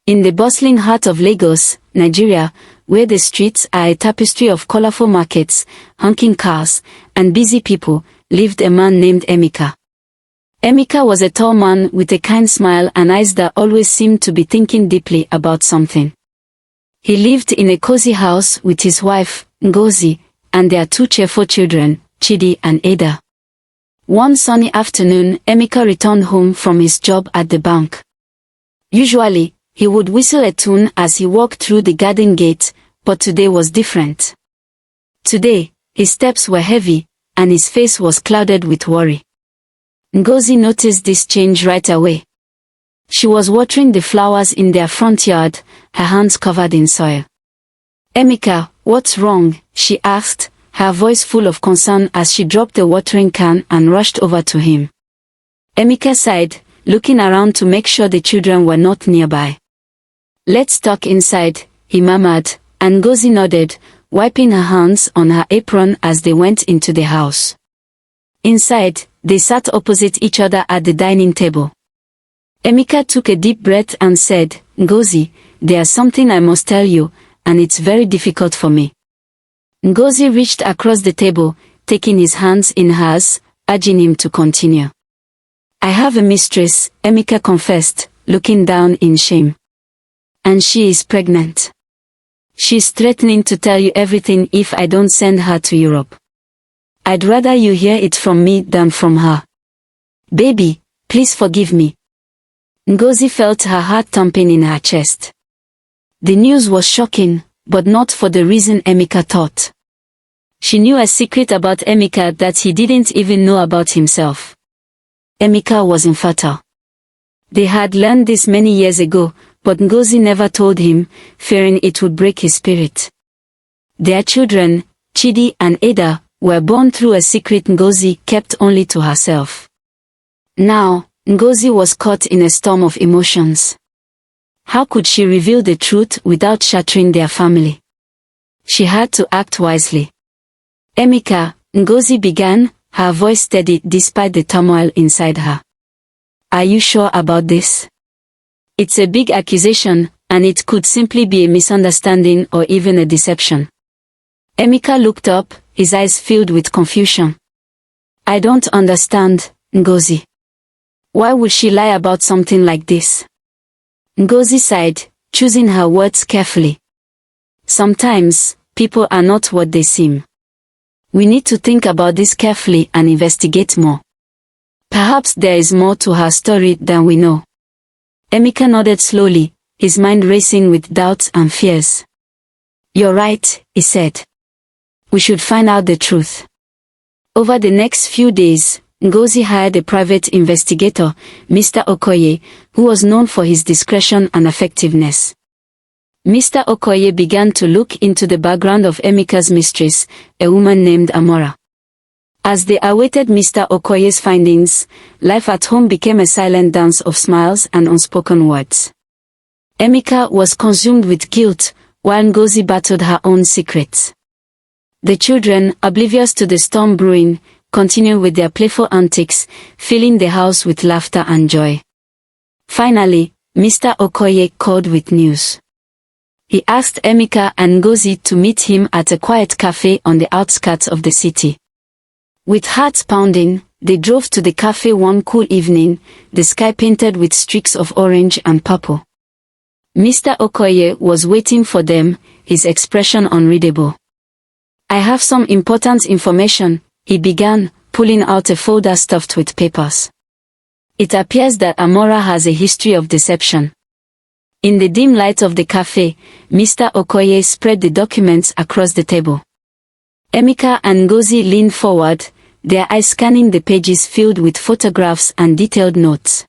In the bustling heart of Lagos, Nigeria, where the streets are a tapestry of colorful markets, honking cars, and busy people, lived a man named Emeka. Emeka was a tall man with a kind smile and eyes that always seemed to be thinking deeply about something. He lived in a cozy house with his wife, Ngozi, and their two cheerful children, Chidi and Ada. One sunny afternoon, Emeka returned home from his job at the bank. Usually, he would whistle a tune as he walked through the garden gate, but today was different. Today, his steps were heavy, and his face was clouded with worry. Ngozi noticed this change right away. She was watering the flowers in their front yard, her hands covered in soil. "Emeka, what's wrong?" she asked, her voice full of concern as she dropped the watering can and rushed over to him. Emeka sighed, looking around to make sure the children were not nearby. "Let's talk inside," he murmured, and Ngozi nodded, wiping her hands on her apron as they went into the house. Inside, they sat opposite each other at the dining table. Emeka took a deep breath and said, "Ngozi, there's something I must tell you, and it's very difficult for me." Ngozi reached across the table, taking his hands in hers, urging him to continue. "I have a mistress," Emeka confessed, looking down in shame. "And she is pregnant. She's threatening to tell you everything if I don't send her to Europe. I'd rather you hear it from me than from her. Baby, please forgive me." Ngozi felt her heart thumping in her chest. The news was shocking, but not for the reason Emeka thought. She knew a secret about Emeka that he didn't even know about himself. Emeka was infertile. They had learned this many years ago, but Ngozi never told him, fearing it would break his spirit. Their children, Chidi and Ada, were born through a secret Ngozi kept only to herself. Now, Ngozi was caught in a storm of emotions. How could she reveal the truth without shattering their family? She had to act wisely. "Emeka," Ngozi began, her voice steady despite the turmoil inside her. "Are you sure about this? It's a big accusation, and it could simply be a misunderstanding or even a deception." Emeka looked up, his eyes filled with confusion. "I don't understand, Ngozi. Why would she lie about something like this?" Ngozi sighed, choosing her words carefully. "Sometimes, people are not what they seem. We need to think about this carefully and investigate more. Perhaps there is more to her story than we know." Emeka nodded slowly, his mind racing with doubts and fears. "You're right," he said. "We should find out the truth." Over the next few days, Ngozi hired a private investigator, Mr. Okoye, who was known for his discretion and effectiveness. Mr. Okoye began to look into the background of Emeka's mistress, a woman named Amora. As they awaited Mr. Okoye's findings, life at home became a silent dance of smiles and unspoken words. Emeka was consumed with guilt, while Ngozi battled her own secrets. The children, oblivious to the storm brewing, continued with their playful antics, filling the house with laughter and joy. Finally, Mr. Okoye called with news. He asked Emeka and Ngozi to meet him at a quiet cafe on the outskirts of the city. With hearts pounding, they drove to the cafe one cool evening, the sky painted with streaks of orange and purple. Mr. Okoye was waiting for them, his expression unreadable. "I have some important information," he began, pulling out a folder stuffed with papers. "It appears that Amora has a history of deception." In the dim light of the cafe, Mr. Okoye spread the documents across the table. Emeka and Ngozi leaned forward, their eyes scanning the pages filled with photographs and detailed notes.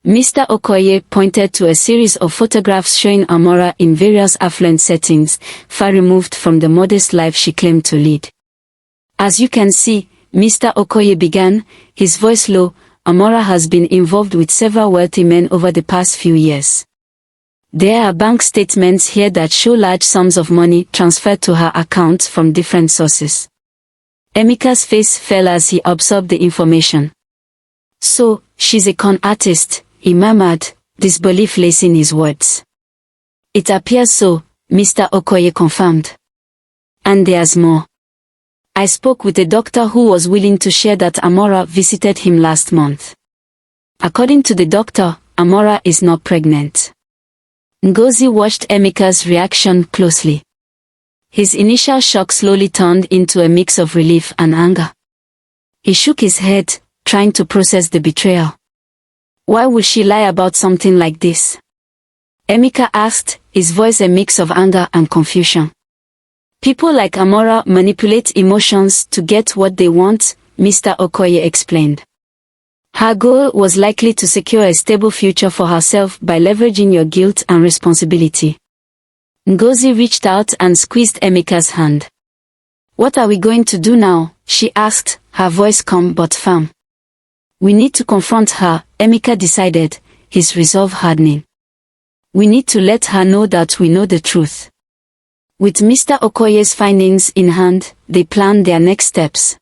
Mr. Okoye pointed to a series of photographs showing Amora in various affluent settings, far removed from the modest life she claimed to lead. "As you can see," Mr. Okoye began, his voice low, "Amora has been involved with several wealthy men over the past few years. There are bank statements here that show large sums of money transferred to her accounts from different sources." Emeka's face fell as he absorbed the information. "So, she's a con artist," he murmured, disbelief lacing his words. It appears so, Mr. Okoye confirmed. And there's more. I spoke with a doctor who was willing to share that Amora visited him last month. According to the doctor, Amora is not pregnant. Ngozi watched Emeka's reaction closely. His initial shock slowly turned into a mix of relief and anger. He shook his head, trying to process the betrayal. Why would she lie about something like this? Emeka asked, his voice a mix of anger and confusion. People like Amora manipulate emotions to get what they want, Mr. Okoye explained. Her goal was likely to secure a stable future for herself by leveraging your guilt and responsibility. Ngozi reached out and squeezed Emeka's hand. What are we going to do now? She asked, her voice calm but firm. We need to confront her, Emeka decided, his resolve hardening. We need to let her know that we know the truth. With Mr. Okoye's findings in hand, they planned their next steps.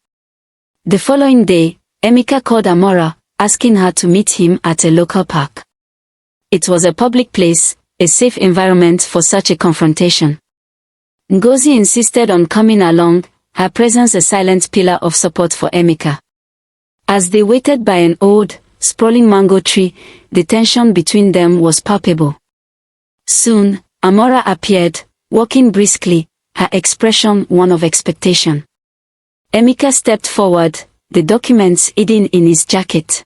The following day, Emeka called Amora, asking her to meet him at a local park. It was a public place, a safe environment for such a confrontation. Ngozi insisted on coming along, her presence a silent pillar of support for Emeka. As they waited by an old, sprawling mango tree, the tension between them was palpable. Soon, Amora appeared, walking briskly, her expression one of expectation. Emeka stepped forward, the documents hidden in his jacket.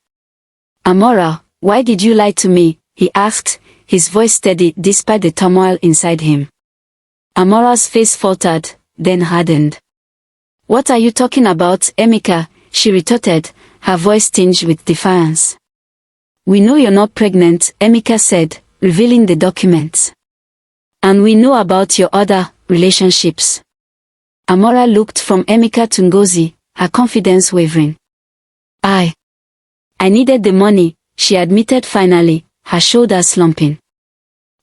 Amora, why did you lie to me? He asked, his voice steady despite the turmoil inside him. Amora's face faltered, then hardened. What are you talking about, Emeka? She retorted, her voice tinged with defiance. We know you're not pregnant, Emeka said, revealing the documents. And we know about your other relationships. Amora looked from Emeka to Ngozi, her confidence wavering. I needed the money, she admitted finally, her shoulders slumping.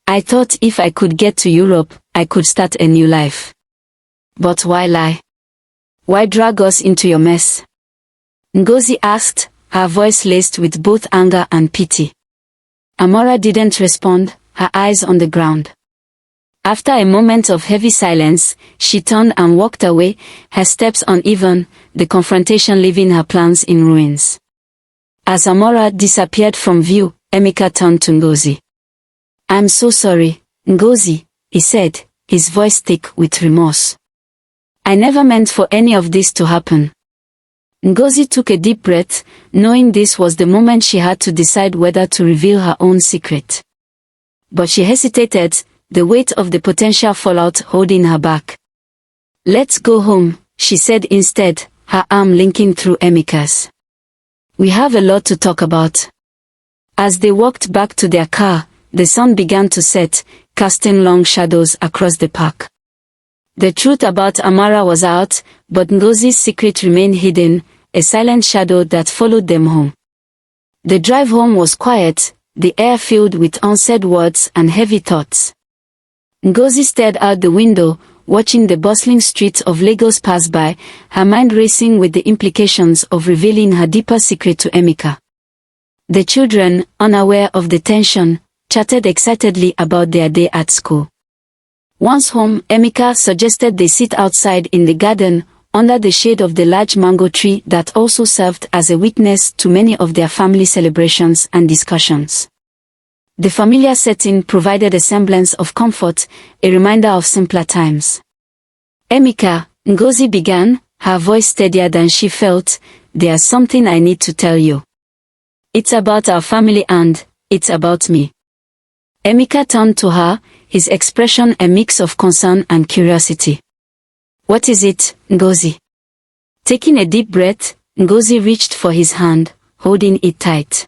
I thought if I could get to Europe, I could start a new life. But why lie? Why drag us into your mess? Ngozi asked, her voice laced with both anger and pity. Amora didn't respond, her eyes on the ground. After a moment of heavy silence, she turned and walked away, her steps uneven, the confrontation leaving her plans in ruins. As Amora disappeared from view, Emeka turned to Ngozi. I'm so sorry, Ngozi, he said, his voice thick with remorse. I never meant for any of this to happen. Ngozi took a deep breath, knowing this was the moment she had to decide whether to reveal her own secret. But she hesitated, the weight of the potential fallout holding her back. Let's go home, she said instead, her arm linking through Emeka's. We have a lot to talk about. As they walked back to their car, the sun began to set, casting long shadows across the park. The truth about Amara was out, but Ngozi's secret remained hidden, a silent shadow that followed them home. The drive home was quiet, the air filled with unsaid words and heavy thoughts. Ngozi stared out the window, watching the bustling streets of Lagos pass by, her mind racing with the implications of revealing her deeper secret to Emeka. The children, unaware of the tension, chatted excitedly about their day at school. Once home, Emeka suggested they sit outside in the garden, under the shade of the large mango tree that also served as a witness to many of their family celebrations and discussions. The familiar setting provided a semblance of comfort, a reminder of simpler times. Emeka, Ngozi began, her voice steadier than she felt, there's something I need to tell you. It's about our family and, it's about me. Emeka turned to her, his expression a mix of concern and curiosity. What is it, Ngozi? Taking a deep breath, Ngozi reached for his hand, holding it tight.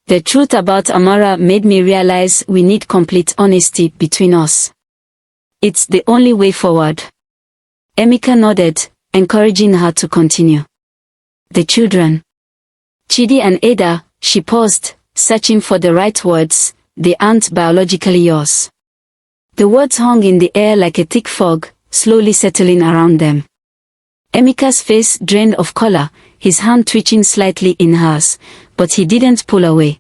The truth about Amara made me realize we need complete honesty between us. It's the only way forward. Emeka nodded, encouraging her to continue. The children. Chidi and Ada, she paused, searching for the right words, they aren't biologically yours. The words hung in the air like a thick fog, slowly settling around them. Emeka's face drained of color, his hand twitching slightly in hers, but he didn't pull away.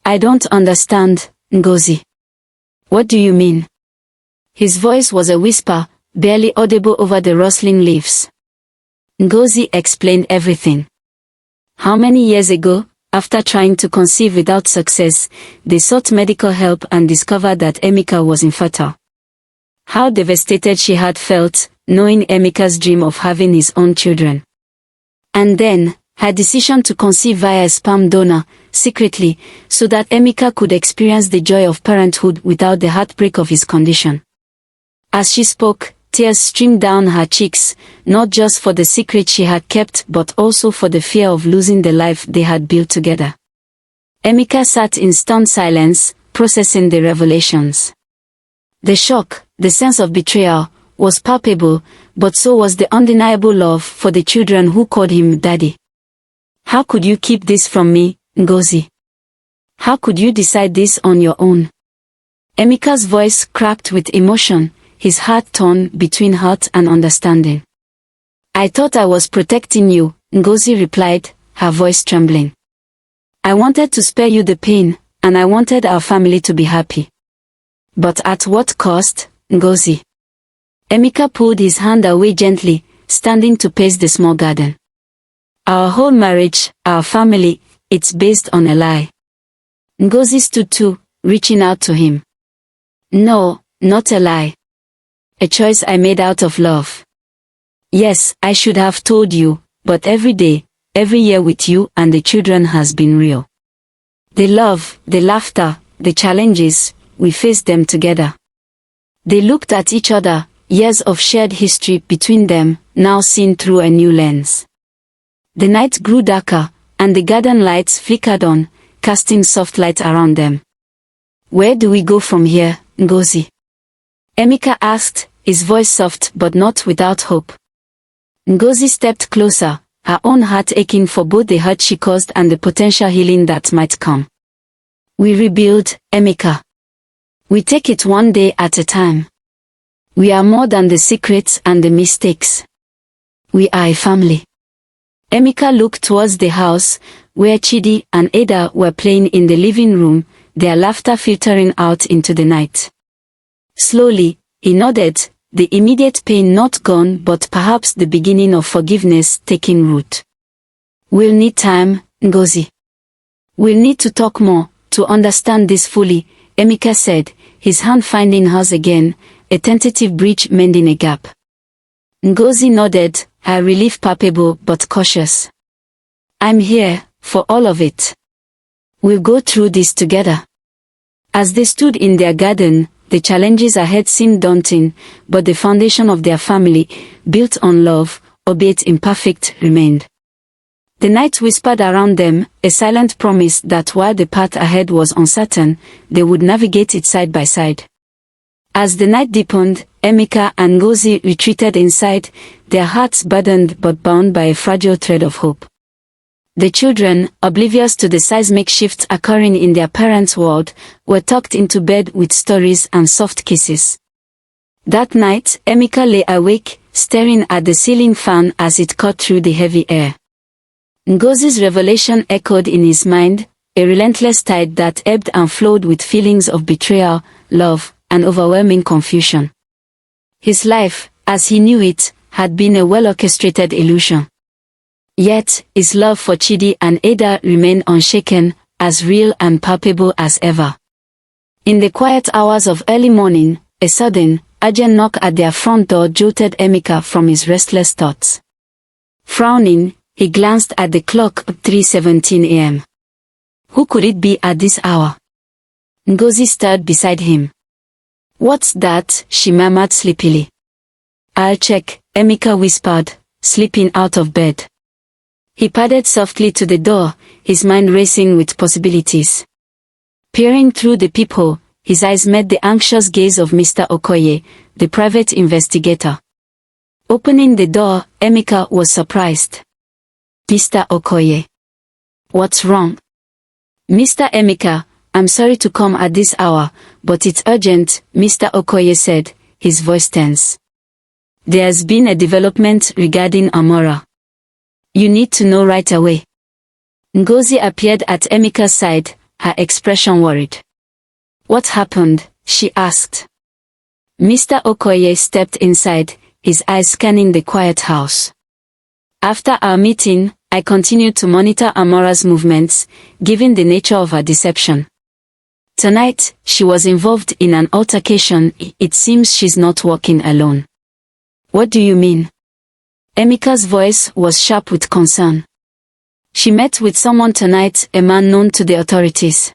I don't understand, Ngozi. What do you mean? His voice was a whisper, barely audible over the rustling leaves. Ngozi explained everything. How many years ago, after trying to conceive without success, they sought medical help and discovered that Emeka was infertile. How devastated she had felt, knowing Emeka's dream of having his own children. And then, her decision to conceive via a sperm donor, secretly, so that Emeka could experience the joy of parenthood without the heartbreak of his condition. As she spoke, tears streamed down her cheeks, not just for the secret she had kept but also for the fear of losing the life they had built together. Emeka sat in stunned silence, processing the revelations. The shock, the sense of betrayal, was palpable, but so was the undeniable love for the children who called him daddy. How could you keep this from me, Ngozi? How could you decide this on your own? Emeka's voice cracked with emotion, his heart torn between hurt and understanding. I thought I was protecting you, Ngozi replied, her voice trembling. I wanted to spare you the pain, and I wanted our family to be happy. But at what cost, Ngozi? Emeka pulled his hand away gently, standing to pace the small garden. Our whole marriage, our family, it's based on a lie. Ngozi stood too, reaching out to him. No, not a lie. A choice I made out of love. Yes, I should have told you, but every day, every year with you and the children has been real. The love, the laughter, the challenges, we faced them together. They looked at each other, years of shared history between them, now seen through a new lens. The night grew darker, and the garden lights flickered on, casting soft light around them. Where do we go from here, Ngozi? Emeka asked, his voice soft but not without hope. Ngozi stepped closer, her own heart aching for both the hurt she caused and the potential healing that might come. We rebuild, Emeka. We take it one day at a time. We are more than the secrets and the mistakes. We are a family. Emeka looked towards the house, where Chidi and Ada were playing in the living room, their laughter filtering out into the night. Slowly, he nodded, the immediate pain not gone but perhaps the beginning of forgiveness taking root. We'll need time, Ngozi. We'll need to talk more, to understand this fully, Emeka said, his hand finding hers again, a tentative bridge mending a gap. Ngozi nodded, her relief palpable but cautious. I'm here, for all of it. We'll go through this together. As they stood in their garden, the challenges ahead seemed daunting, but the foundation of their family, built on love, albeit imperfect, remained. The night whispered around them, a silent promise that while the path ahead was uncertain, they would navigate it side by side. As the night deepened, Emeka and Ngozi retreated inside, their hearts burdened but bound by a fragile thread of hope. The children, oblivious to the seismic shifts occurring in their parents' world, were tucked into bed with stories and soft kisses. That night, Emeka lay awake, staring at the ceiling fan as it cut through the heavy air. Ngozi's revelation echoed in his mind, a relentless tide that ebbed and flowed with feelings of betrayal, love, and overwhelming confusion. His life, as he knew it, had been a well-orchestrated illusion. Yet, his love for Chidi and Ada remained unshaken, as real and palpable as ever. In the quiet hours of early morning, a sudden, urgent knock at their front door jolted Emeka from his restless thoughts. Frowning, he glanced at the clock at 3:17 a.m. Who could it be at this hour? Ngozi stirred beside him. What's that? She murmured sleepily. I'll check, Emeka whispered, slipping out of bed. He padded softly to the door, his mind racing with possibilities. Peering through the peephole, his eyes met the anxious gaze of Mr. Okoye, the private investigator. Opening the door, Emeka was surprised. Mr. Okoye. What's wrong? Mr. Emeka, I'm sorry to come at this hour, but it's urgent, Mr. Okoye said, his voice tense. There's been a development regarding Amora. You need to know right away. Ngozi appeared at Emeka's side, her expression worried. "What happened?" she asked. Mr. Okoye stepped inside, his eyes scanning the quiet house. "After our meeting, I continued to monitor Amora's movements, given the nature of her deception. Tonight, she was involved in an altercation. It seems she's not walking alone." "What do you mean?" Emeka's voice was sharp with concern. "She met with someone tonight, a man known to the authorities.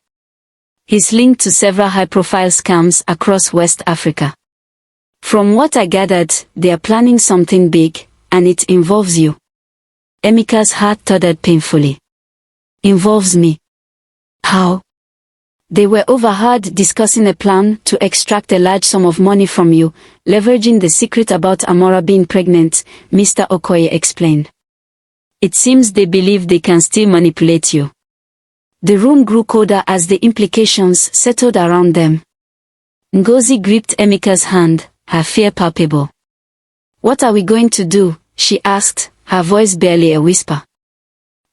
He's linked to several high-profile scams across West Africa. From what I gathered, they are planning something big, and it involves you." Emeka's heart thudded painfully. "Involves me? How?" "They were overheard discussing a plan to extract a large sum of money from you, leveraging the secret about Amora being pregnant," Mr. Okoye explained. "It seems they believe they can still manipulate you." The room grew colder as the implications settled around them. Ngozi gripped Emeka's hand, her fear palpable. "What are we going to do?" she asked, her voice barely a whisper.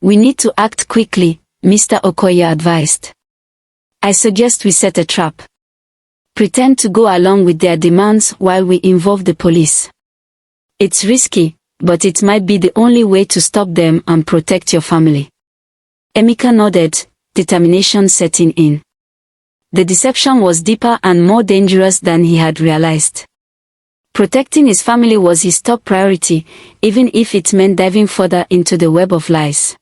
"We need to act quickly," Mr. Okoye advised. "I suggest we set a trap. Pretend to go along with their demands while we involve the police. It's risky, but it might be the only way to stop them and protect your family." Emeka nodded, determination setting in. The deception was deeper and more dangerous than he had realized. Protecting his family was his top priority, even if it meant diving further into the web of lies.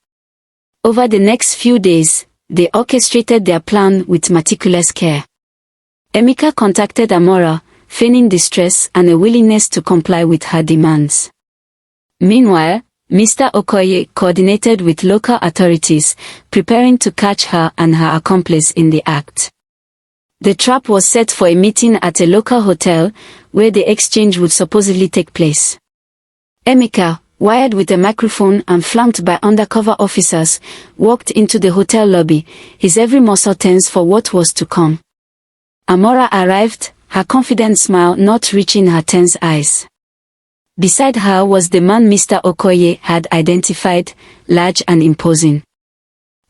Over the next few days, they orchestrated their plan with meticulous care. Emeka contacted Amora, feigning distress and a willingness to comply with her demands. Meanwhile, Mr. Okoye coordinated with local authorities, preparing to catch her and her accomplice in the act. The trap was set for a meeting at a local hotel, where the exchange would supposedly take place. Emeka, wired with a microphone and flanked by undercover officers, walked into the hotel lobby, his every muscle tense for what was to come. Amora arrived, her confident smile not reaching her tense eyes. Beside her was the man Mr. Okoye had identified, large and imposing.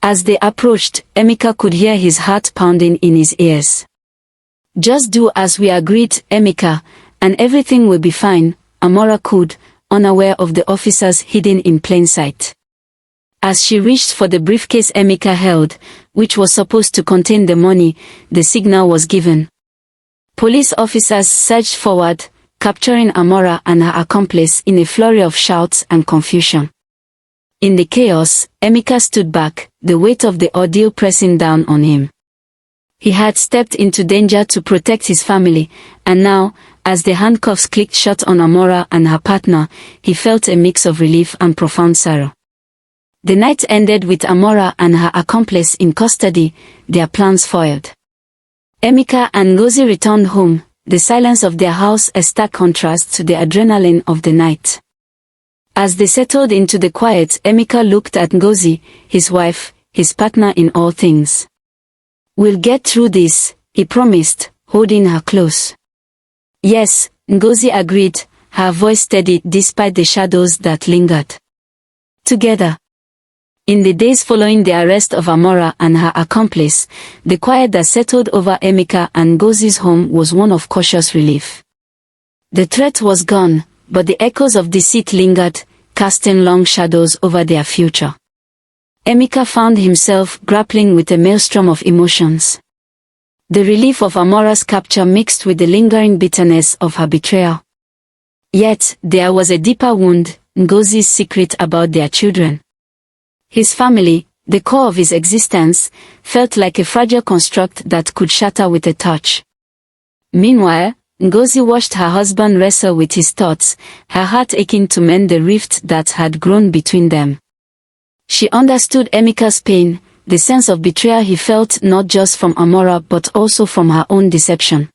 As they approached, Emeka could hear his heart pounding in his ears. "Just do as we agreed, Emeka, and everything will be fine," Amora cooed, unaware of the officers hidden in plain sight. As she reached for the briefcase Emeka held, which was supposed to contain the money, the signal was given. Police officers surged forward, capturing Amora and her accomplice in a flurry of shouts and confusion. In the chaos, Emeka stood back, the weight of the ordeal pressing down on him. He had stepped into danger to protect his family, and now, as the handcuffs clicked shut on Amora and her partner, he felt a mix of relief and profound sorrow. The night ended with Amora and her accomplice in custody, their plans foiled. Emeka and Ngozi returned home, the silence of their house a stark contrast to the adrenaline of the night. As they settled into the quiet, Emeka looked at Ngozi, his wife, his partner in all things. "We'll get through this," he promised, holding her close. "Yes," Ngozi agreed, her voice steady despite the shadows that lingered. Together. In the days following the arrest of Amora and her accomplice, the quiet that settled over Emeka and Ngozi's home was one of cautious relief. The threat was gone, but the echoes of deceit lingered, casting long shadows over their future. Emeka found himself grappling with a maelstrom of emotions. The relief of Amora's capture mixed with the lingering bitterness of her betrayal. Yet, there was a deeper wound, Ngozi's secret about their children. His family, the core of his existence, felt like a fragile construct that could shatter with a touch. Meanwhile, Ngozi watched her husband wrestle with his thoughts, her heart aching to mend the rift that had grown between them. She understood Emeka's pain, the sense of betrayal he felt not just from Amora but also from her own deception.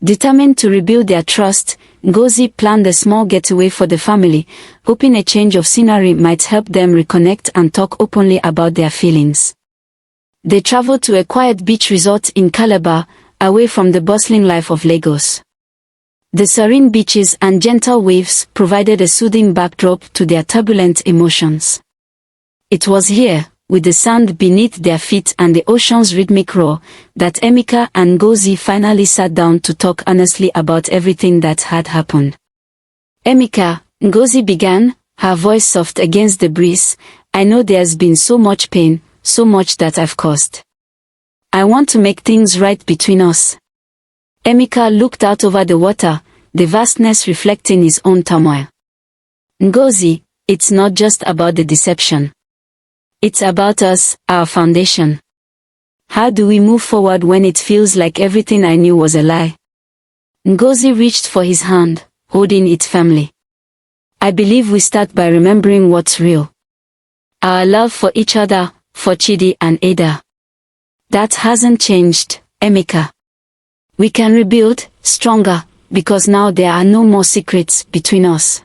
Determined to rebuild their trust, Ngozi planned a small getaway for the family, hoping a change of scenery might help them reconnect and talk openly about their feelings. They traveled to a quiet beach resort in Calabar, away from the bustling life of Lagos. The serene beaches and gentle waves provided a soothing backdrop to their turbulent emotions. It was here, with the sand beneath their feet and the ocean's rhythmic roar, that Emeka and Ngozi finally sat down to talk honestly about everything that had happened. "Emeka," Ngozi began, her voice soft against the breeze, "I know there's been so much pain, so much that I've caused. I want to make things right between us." Emeka looked out over the water, the vastness reflecting his own turmoil. "Ngozi, it's not just about the deception. It's about us, our foundation. How do we move forward when it feels like everything I knew was a lie?" Ngozi reached for his hand, holding it firmly. "I believe we start by remembering what's real. Our love for each other, for Chidi and Ada. That hasn't changed, Emeka. We can rebuild, stronger, because now there are no more secrets between us."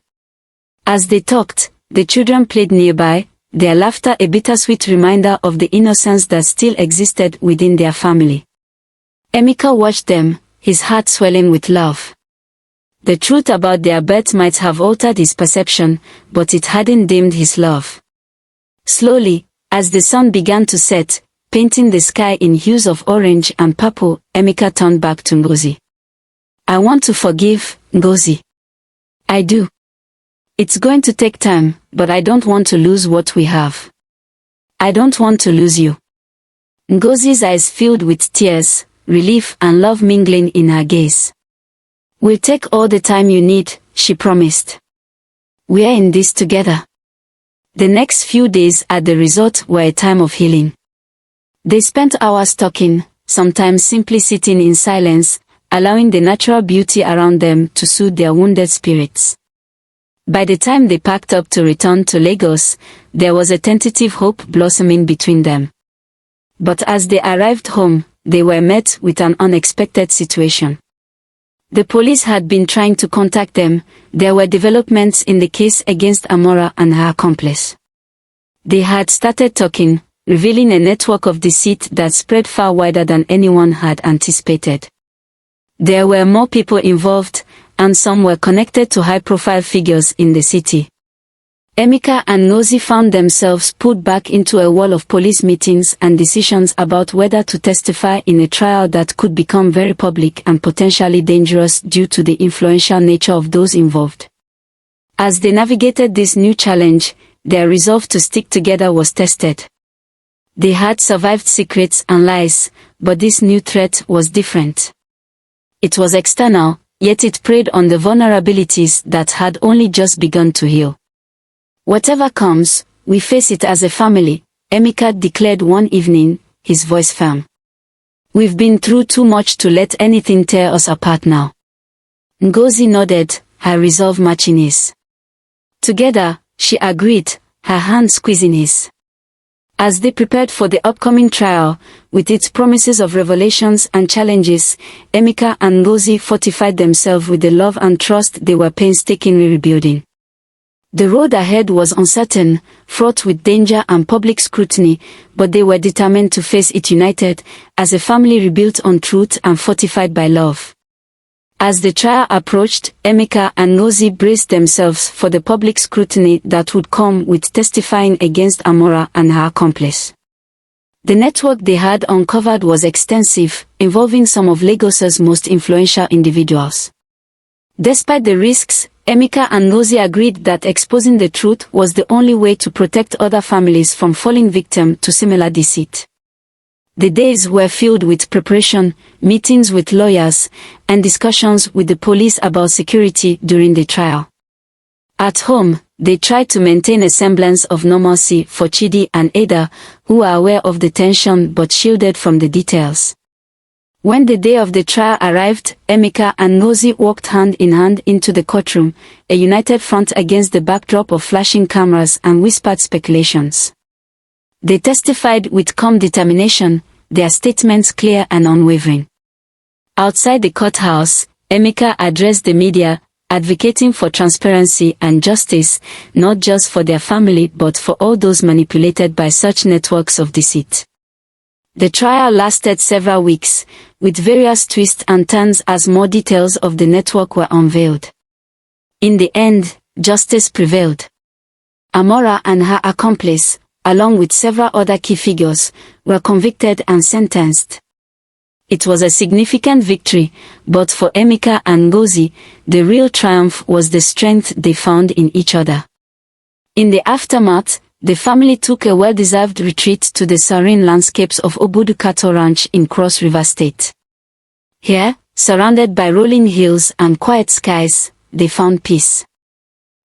As they talked, the children played nearby, their laughter a bittersweet reminder of the innocence that still existed within their family. Emeka watched them, his heart swelling with love. The truth about their birth might have altered his perception, but it hadn't dimmed his love. Slowly, as the sun began to set, painting the sky in hues of orange and purple, Emeka turned back to Ngozi. "I want to forgive, Ngozi. I do. It's going to take time, but I don't want to lose what we have. I don't want to lose you." Ngozi's eyes filled with tears, relief and love mingling in her gaze. "We'll take all the time you need," she promised. "We're in this together." The next few days at the resort were a time of healing. They spent hours talking, sometimes simply sitting in silence, allowing the natural beauty around them to soothe their wounded spirits. By the time they packed up to return to Lagos, there was a tentative hope blossoming between them. But as they arrived home, they were met with an unexpected situation. The police had been trying to contact them. There were developments in the case against Amora and her accomplice. They had started talking, revealing a network of deceit that spread far wider than anyone had anticipated. There were more people involved, and some were connected to high-profile figures in the city. Emeka and Ngozi found themselves pulled back into a wall of police meetings and decisions about whether to testify in a trial that could become very public and potentially dangerous due to the influential nature of those involved. As they navigated this new challenge, their resolve to stick together was tested. They had survived secrets and lies, but this new threat was different. It was external, yet it preyed on the vulnerabilities that had only just begun to heal. "Whatever comes, we face it as a family," Emeka declared one evening, his voice firm. "We've been through too much to let anything tear us apart now." Ngozi nodded, her resolve matching his. "Together," she agreed, her hand squeezing his. As they prepared for the upcoming trial, with its promises of revelations and challenges, Emeka and Ngozi fortified themselves with the love and trust they were painstakingly rebuilding. The road ahead was uncertain, fraught with danger and public scrutiny, but they were determined to face it united, as a family rebuilt on truth and fortified by love. As the trial approached, Emeka and Ngozi braced themselves for the public scrutiny that would come with testifying against Amora and her accomplice. The network they had uncovered was extensive, involving some of Lagos's most influential individuals. Despite the risks, Emeka and Ngozi agreed that exposing the truth was the only way to protect other families from falling victim to similar deceit. The days were filled with preparation, meetings with lawyers, and discussions with the police about security during the trial. At home, they tried to maintain a semblance of normalcy for Chidi and Ada, who were aware of the tension but shielded from the details. When the day of the trial arrived, Emeka and Ngozi walked hand in hand into the courtroom, a united front against the backdrop of flashing cameras and whispered speculations. They testified with calm determination, their statements clear and unwavering. Outside the courthouse, Emeka addressed the media, advocating for transparency and justice, not just for their family but for all those manipulated by such networks of deceit. The trial lasted several weeks, with various twists and turns as more details of the network were unveiled. In the end, justice prevailed. Amora and her accomplice, along with several other key figures, were convicted and sentenced. It was a significant victory, but for Emeka and Ngozi, the real triumph was the strength they found in each other. In the aftermath, the family took a well-deserved retreat to the serene landscapes of Obudu Cattle Ranch in Cross River State. Here, surrounded by rolling hills and quiet skies, they found peace.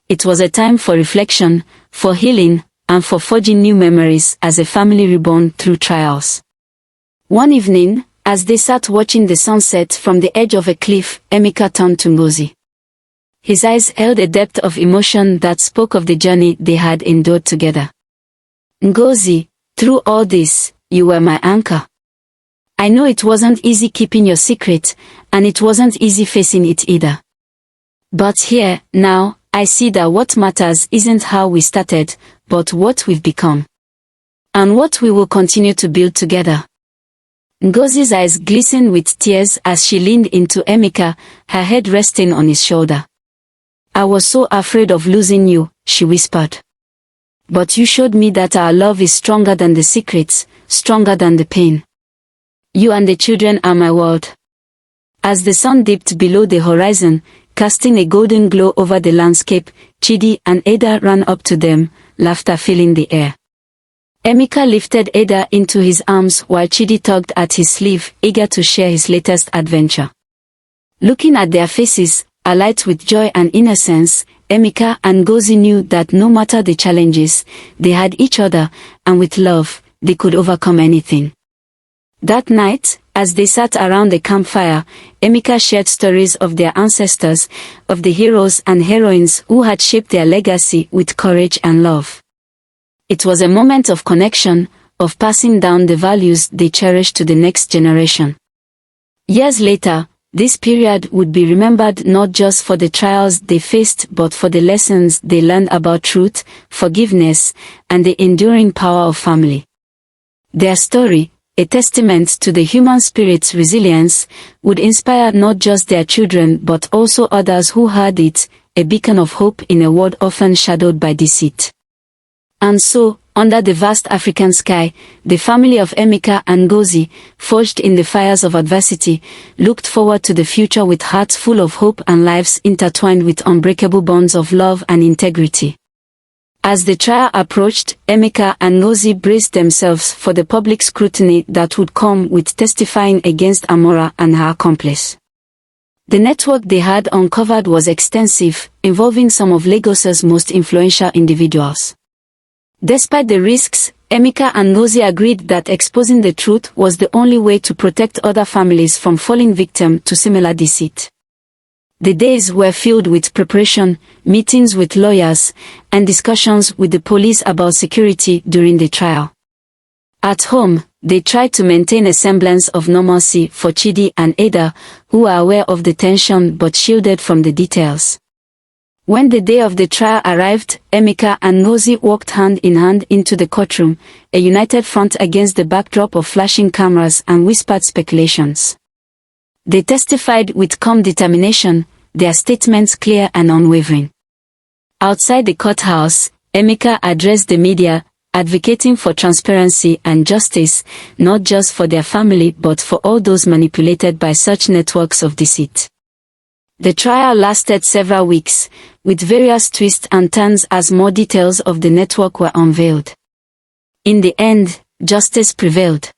It was a time for reflection, for healing, and for forging new memories as a family reborn through trials. One evening, as they sat watching the sunset from the edge of a cliff, Emeka turned to Ngozi. His eyes held a depth of emotion that spoke of the journey they had endured together. Ngozi, through all this, you were my anchor. I know it wasn't easy keeping your secret, and it wasn't easy facing it either. But here, now, I see that what matters isn't how we started, but what we've become. And what we will continue to build together. Ngozi's eyes glistened with tears as she leaned into Emeka, her head resting on his shoulder. I was so afraid of losing you, she whispered. But you showed me that our love is stronger than the secrets, stronger than the pain. You and the children are my world. As the sun dipped below the horizon, casting a golden glow over the landscape, Chidi and Ada ran up to them, laughter filling the air. Emeka lifted Ada into his arms while Chidi tugged at his sleeve, eager to share his latest adventure. Looking at their faces, alight with joy and innocence, Emeka and Ngozi knew that no matter the challenges, they had each other, and with love, they could overcome anything. That night, as they sat around the campfire, Emeka shared stories of their ancestors, of the heroes and heroines who had shaped their legacy with courage and love. It was a moment of connection, of passing down the values they cherished to the next generation. Years later, this period would be remembered not just for the trials they faced but for the lessons they learned about truth, forgiveness, and the enduring power of family. Their story, a testament to the human spirit's resilience, would inspire not just their children but also others who heard it, a beacon of hope in a world often shadowed by deceit. And so, under the vast African sky, the family of Emeka and Ngozi, forged in the fires of adversity, looked forward to the future with hearts full of hope and lives intertwined with unbreakable bonds of love and integrity. As the trial approached, Emeka and Ngozi braced themselves for the public scrutiny that would come with testifying against Amora and her accomplice. The network they had uncovered was extensive, involving some of Lagos's most influential individuals. Despite the risks, Emeka and Ngozi agreed that exposing the truth was the only way to protect other families from falling victim to similar deceit. The days were filled with preparation, meetings with lawyers, and discussions with the police about security during the trial. At home, they tried to maintain a semblance of normalcy for Chidi and Ada, who were aware of the tension but shielded from the details. When the day of the trial arrived, Emeka and Ngozi walked hand in hand into the courtroom, a united front against the backdrop of flashing cameras and whispered speculations. They testified with calm determination, their statements clear and unwavering. Outside the courthouse, Emeka addressed the media, advocating for transparency and justice, not just for their family but for all those manipulated by such networks of deceit. The trial lasted several weeks, with various twists and turns as more details of the network were unveiled. In the end, justice prevailed.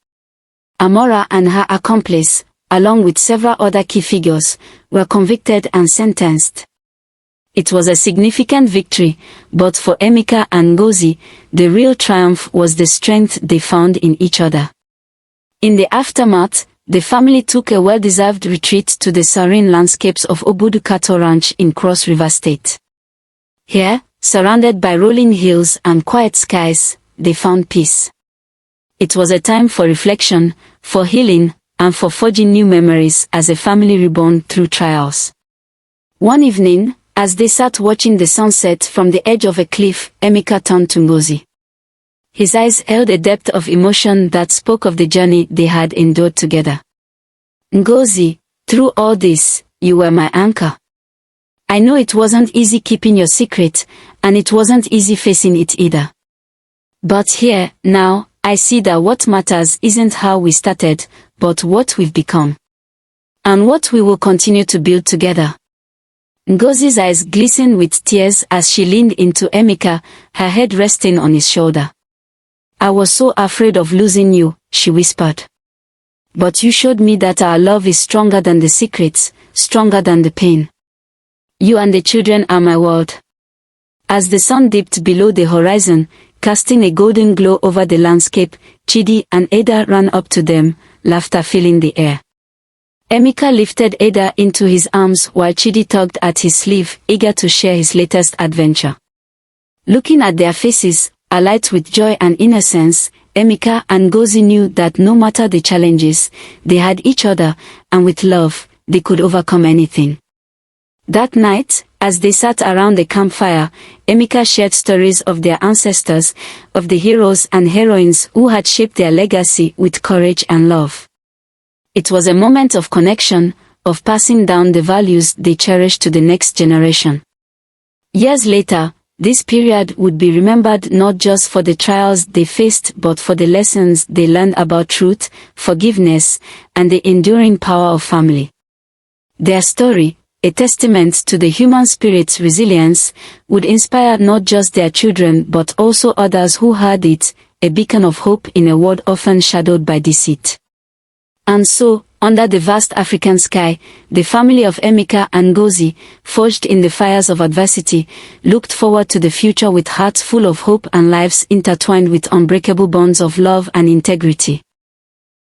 Amora and her accomplice, along with several other key figures, were convicted and sentenced. It was a significant victory, but for Emeka and Ngozi, the real triumph was the strength they found in each other. In the aftermath, the family took a well-deserved retreat to the serene landscapes of Obudu Cattle Ranch in Cross River State. Here, surrounded by rolling hills and quiet skies, they found peace. It was a time for reflection, for healing, and for forging new memories as a family reborn through trials. One evening, as they sat watching the sunset from the edge of a cliff, Emeka turned to Ngozi. His eyes held a depth of emotion that spoke of the journey they had endured together. Ngozi, through all this, you were my anchor. I know it wasn't easy keeping your secret, and it wasn't easy facing it either. But here, now, I see that what matters isn't how we started, but what we've become. And what we will continue to build together. Ngozi's eyes glistened with tears as she leaned into Emeka, her head resting on his shoulder. I was so afraid of losing you, she whispered. But you showed me that our love is stronger than the secrets, stronger than the pain. You and the children are my world. As the sun dipped below the horizon, casting a golden glow over the landscape, Chidi and Ada ran up to them, laughter filling the air. Emeka lifted Ada into his arms while Chidi tugged at his sleeve, eager to share his latest adventure. Looking at their faces, alight with joy and innocence, Emeka and Ngozi knew that no matter the challenges, they had each other, and with love, they could overcome anything. That night, as they sat around the campfire, Emeka shared stories of their ancestors, of the heroes and heroines who had shaped their legacy with courage and love. It was a moment of connection, of passing down the values they cherished to the next generation. Years later, this period would be remembered not just for the trials they faced but for the lessons they learned about truth, forgiveness, and the enduring power of family. Their story, a testament to the human spirit's resilience, would inspire not just their children but also others who heard it, a beacon of hope in a world often shadowed by deceit. And so, under the vast African sky, the family of Emeka and Ngozi, forged in the fires of adversity, looked forward to the future with hearts full of hope and lives intertwined with unbreakable bonds of love and integrity.